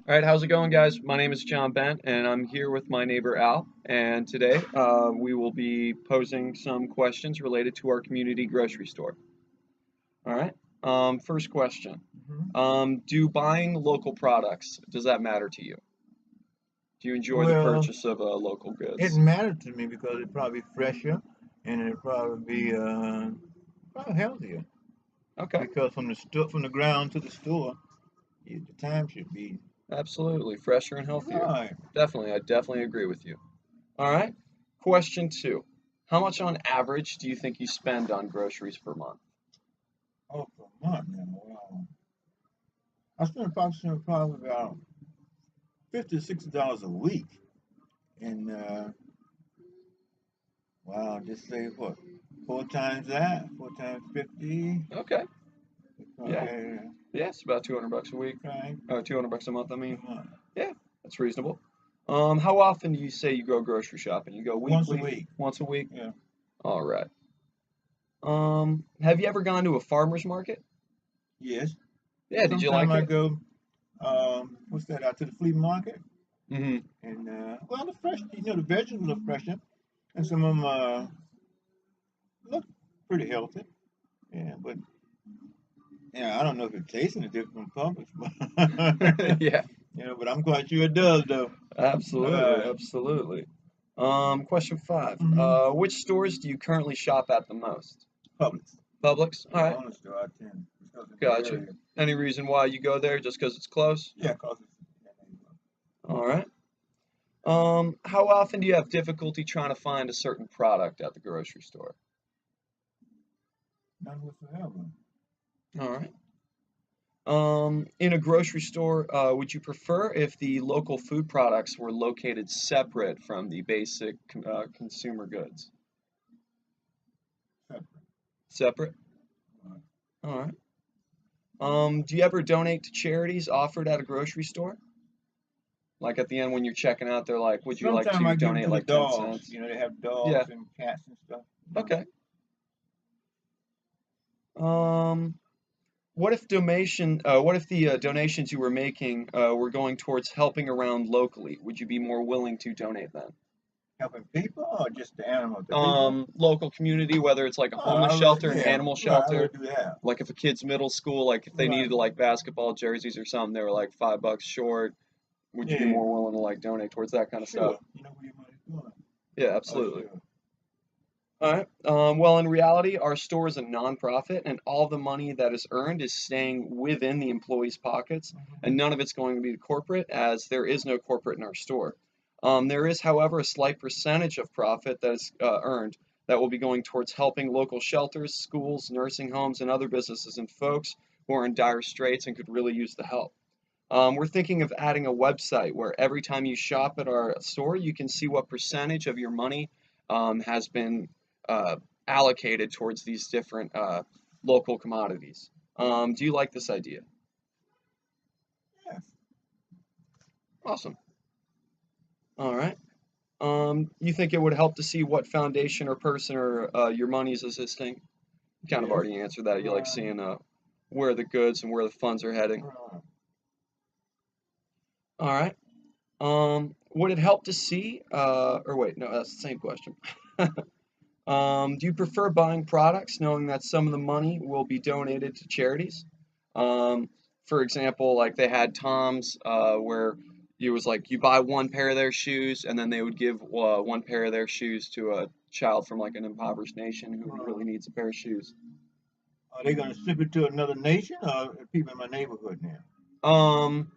All right, how's it going, guys? My name is John Bent, and I'm here with my neighbor Al. And today we will be posing some questions related to our community grocery store. All right. First question: hmm Do buying local products does that matter to you? Do you enjoy the Well, purchase of local it goods? mattered to me because it'd probably be fresher and it'd probably be probably healthier. Okay, Because from the ground to the store, the time should be absolutely, fresher and healthier. right. Definitely, I definitely agree with you. All right. Question two: How much on average do you think you spend on groceries per month? Oh, per month now. Wow. I spend approximately probably about $50 to $60 a week, and wow, just say what, four times 50, Okay. Yeah. okay, Yeah, it's about 200 bucks a week. okay, 200 bucks a month, I a mean. month, Yeah, that's reasonable. How often do you say you go grocery shopping? You go once a weekly, week. once a week? Yeah. All right. Have you ever gone to a farmer's market? Yes. Yeah, did you Sometime like I it? go, what's that, out to the flea market, Mm-hmm. and well, the fresh, the vegetables are fresher, and some of them look pretty healthy. Yeah, but yeah, I don't know if it tastes any different from Publix, but Yeah, but I'm quite sure it does though. absolutely, Uh, absolutely. Question five. mm-hmm. Which stores do you currently shop at the most? Publix. Publix? All Yeah, right, honest though, I tend because of the gotcha. area. Any reason why you go there? Just because it's close? Yeah, cause it's All right. How often do you have difficulty trying to find a certain product at the grocery store? none whatsoever. All right. In a grocery store, would you prefer if the local food products were located separate from the basic consumer goods? Separate. Separate? Uh, All right. Do you ever donate to charities offered at a grocery store? Like at the end when you're checking out, they're like, would you like Sometimes to I give them donate to the like 10 dogs. cents? They have Yeah. dogs and cats and stuff. Okay. Um, what if the donations you were making were going towards helping around locally? Would you be more willing to donate then? Helping people or just the animals? The people? Local community, whether it's like a Oh, homeless I really, shelter, an yeah, animal right. I shelter, would do that. like if a kid's middle school, like if they Right. needed like basketball jerseys or something, they were like $5 short. Would you be Yeah. more willing to like donate towards that kind of stuff? Sure. You know where your money's going. Yeah, Oh, absolutely. sure. All right. Well, in reality, our store is a nonprofit, and all the money that is earned is staying within the employees' pockets, and hmm none of it's going to be to corporate, as there is no corporate in our store. There is, however, a slight percentage of profit that is earned that will be going towards helping local shelters, schools, nursing homes, and other businesses and folks who are in dire straits and could really use the help. We're thinking of adding a website where every time you shop at our store, you can see what percentage of your money has been uh, allocated towards these different local commodities. Do you like this idea? Yes. Awesome. All right. You think it would help to see what foundation or person or your money is assisting? You kind of Yes. already answered that. You like Right. seeing where the goods and where the funds are heading. Right. All right. Would it help to see? Or wait, no, that's the same question. Do you prefer buying products knowing that some of the money will be donated to charities? Um, for example, like they had Tom's, where it was like you buy one pair of their shoes, and then they would give one pair of their shoes to a child from like an impoverished nation who really Right. needs a pair of shoes. Are they going to ship it to another nation or people in my neighborhood now? Um,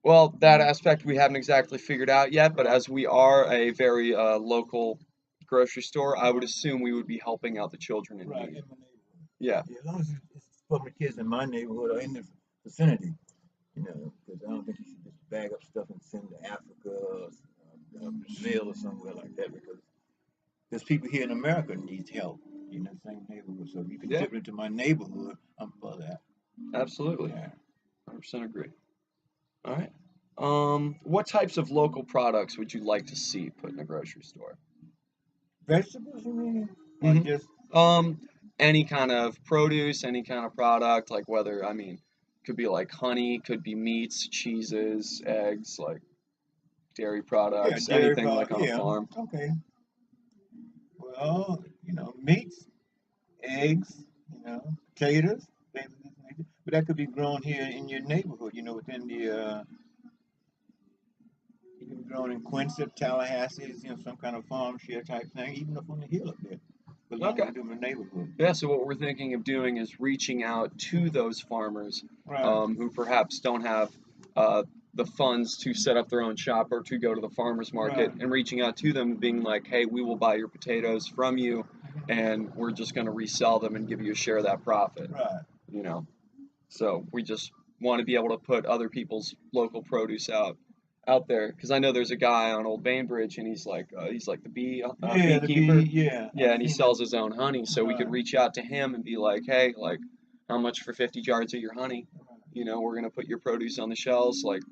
well, that aspect we haven't exactly figured out yet, but Right. as we are a very local grocery store, I would assume we would be helping out the children in Right. need. In my neighborhood. Yeah. Yeah, as long as it's from the kids in my neighborhood or in the vicinity, because I don't think you should just bag up stuff and send to Africa or Brazil or somewhere like that because there's people here in America needs help in the same neighborhood. So if you can Yeah, ship it into my neighborhood, I'm for that. absolutely. Yeah. 100% agree. All right. What types of local products would you like to see put in a grocery store? Vegetables, you mean? Or hmm just Um, any kind of produce, any kind of product, like whether, I mean, Could be like honey, could be meats, cheeses, eggs, like dairy Yeah, products, dairy anything like product. on a Yeah, farm. okay. Well, meats, eggs, potatoes, things of this nature. But that could be grown here in your neighborhood, within it can be grown in Quincy, Tallahassee, some kind of farm share type thing, even up on the hill up there, Okay. belonging to my neighborhood. Yeah, so what we're thinking of doing is reaching out to those farmers Right, who perhaps don't have uh, the funds to set up their own shop or to go to the farmers market, right, and reaching out to them and being like, hey, we will buy your potatoes from you, and we're just going to resell them and give you a share of that profit, right. you know. So we just want to be able to put other people's local produce out there because I know there's a guy on Old Bainbridge and he's like the Yeah, the beekeeper. bee, yeah, Yeah, I've and he seen that. sells his own honey, so we could Right, reach out to him and be like, hey, like, how much for 50 yards of your honey? You know, we're gonna put your produce on the shelves, like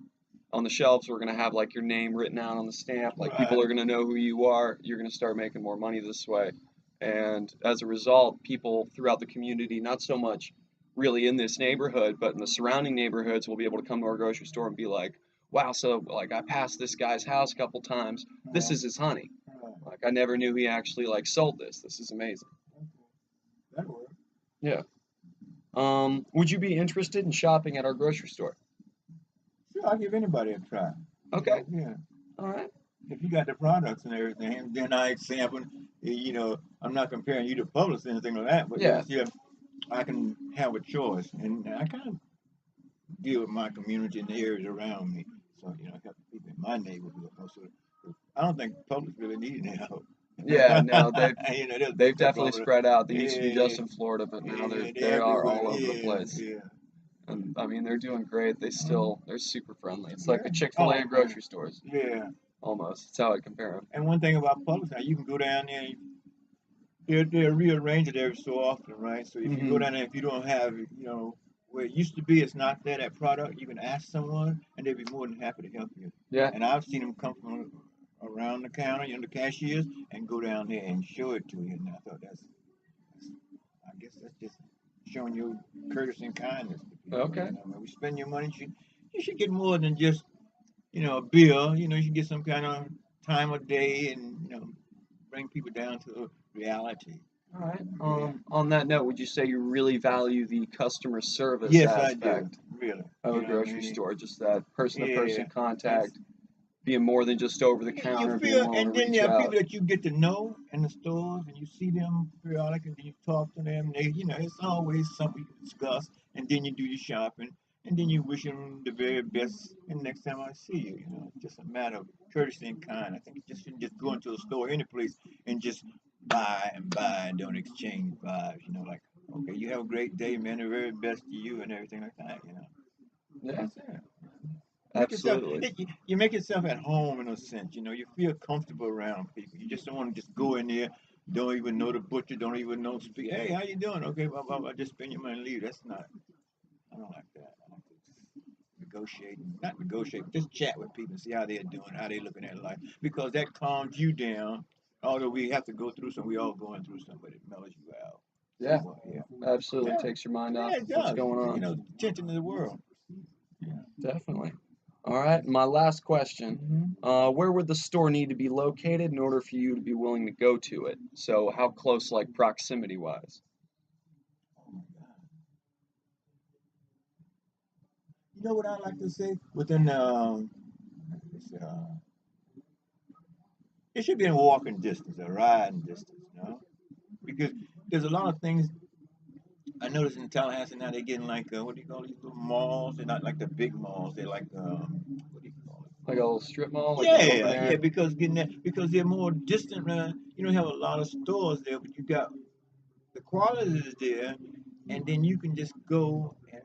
on the shelves, we're gonna have like your name written out on the stamp, like right, people are gonna know who you are. You're gonna start making more money this way, and as a result, people throughout the community, not so much really in this neighborhood, but in the surrounding neighborhoods, will be able to come to our grocery store and be like, wow, so like I passed this guy's house a couple times. This right, is his honey. right. Like I never knew he actually like sold this. This is amazing. Okay, that works. Yeah. Would you be interested in shopping at our grocery store? Sure, I'll give anybody a try. Okay. Yeah. All right. If you got the products and everything, and then I example, I'm not comparing you to Publix or anything like that, but Yeah. yeah, I can have a choice, and I kind of deal with my community and the areas around me. So, I help the people in my neighborhood. Also, I don't think Publix really needs any help. Yeah. No, There's big they've stuff definitely over there. spread out. They used to be Yeah, just in Florida, but now yeah, they they're are everywhere. all over the Yeah, place. yeah. And I mean, they're doing great. Mhm. They're super friendly. It's like Yeah. the Chick-fil-A Oh of man. grocery stores, Yeah. almost. That's how I compare them. And one thing about Publix now, you can go down there and they're rearranged it every so often, right? So if you go Hmm. down there, if you don't have, where it used to be, it's not there, that product, you can ask someone and they'll be more than happy to help you. Yeah. And I've seen them come from around the counter, the cashiers, and go down there and show it to you. And I thought I guess that's just showing you courtesy and kindness to people. Okay. When we spend your money, you should get more than just, a bill. You should get some kind of time of day and, bring people down to reality. All right. Yeah. On that note, would you say you really value the customer service Yes, I do. aspect Really. of You a know what I grocery mean? store? Just that Yeah. person-to-person That's contact, being more than just over the you counter, being feel, willing to and then reach there are people out. that you get to know in the stores, and you see them periodically, and then you talk to them. They, it's always something you can discuss, and then you do your shopping, and then you wish them the very best. And next time I see you, it's just a matter of courtesy and kind. I think you just shouldn't just go into a store, any place, and just buy and don't exchange vibes. Like, okay, you have a great day, man. The very best to you, and everything like that. Yeah, That's it. Make yourself absolutely. you make yourself at home in a sense. You feel comfortable around people. You just don't want to just go in there, don't even know the butcher, don't even know speak. Hey, how you doing? Okay, blah blah blah. Just spend your money and leave. That's not. I don't like that. I like to negotiate, not negotiate, but just chat with people and see how they're doing, how they're looking at life, because that calms you down. Although we have to go through some, we all going through some, but it mellows you out Yeah, somewhat. Yeah, absolutely yeah, takes your mind off yeah. It what's does. going on. Tension in the world. Yeah. Definitely. All right, my last question. Hmm. Where would the store need to be located in order for you to be willing to go to it? So how close, like proximity wise? Oh my God. You know what I like to say? Within it's, it should be in walking distance, a riding distance. Because there's a lot of things I noticed in Tallahassee now. They're getting like what do you call these little malls? They're not like the big malls. They're like what do you call it? Like a little strip mall, like an open Yeah, yeah. air? Because they're more distant. You don't have a lot of stores there, but you got the quality is there, and then you can just go and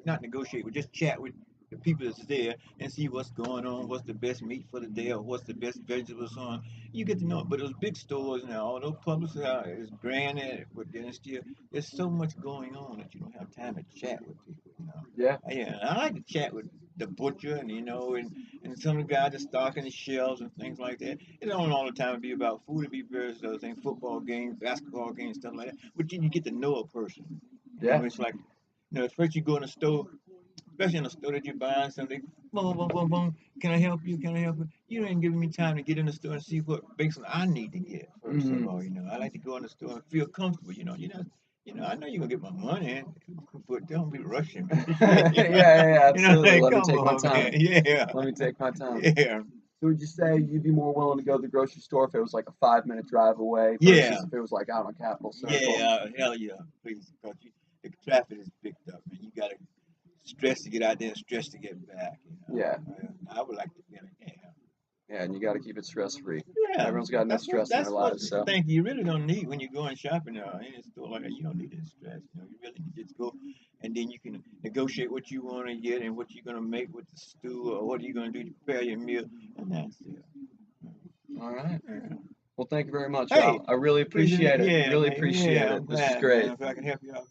not negotiate, but just chat with the people that's there and see what's going on, what's the best meat for the day, or what's the best vegetables on. You get to know it. But those big stores now, although Publix is granted, but then still, there's so much going on that you don't have time to chat with people. Yeah, Yeah, I like to chat with the butcher and some of the guys that stocking the shelves and things like that. It don't all the time be about food. It be various other things, football games, basketball games, stuff like that. But then you get to know a person. yeah, It's like first you go in the store, especially in the store that you're buying something, boom, boom, boom, boom. Can I help you? Can I help you? You ain't giving me time to get in the store and see what basically I need to get. First of Hmm. all, I like to go in the store and feel comfortable. I know you're gonna get my money, but don't be rushing me. Yeah, yeah, yeah, absolutely. Like, Let me come take my on, time. man. Yeah, Let me take my time. yeah, So would you say you'd be more willing to go to the grocery store if it was like a 5 minute drive away yeah, versus if it was like out on Capitol Circle? yeah. Hell yeah, please, because the traffic is picked up, man. You gotta stress to get out there and stress to get back. Yeah, I would like to get it. Yeah. yeah, and you got to keep it stress free. Yeah, Everyone's got enough stress in their that's what lives, so thing you really don't need when you're going shopping in a store like that. You don't need that stress. You really need to just go, and then you can negotiate what you want to get and what you're gonna make with the stew or what are you gonna do to prepare your meal, and that's it. all right. Yeah. Well, thank you very much, Hey, Al. I really pleasure. appreciate it. Yeah, Really man. appreciate Yeah, it. I'm This was glad, great. man. If I can help you out.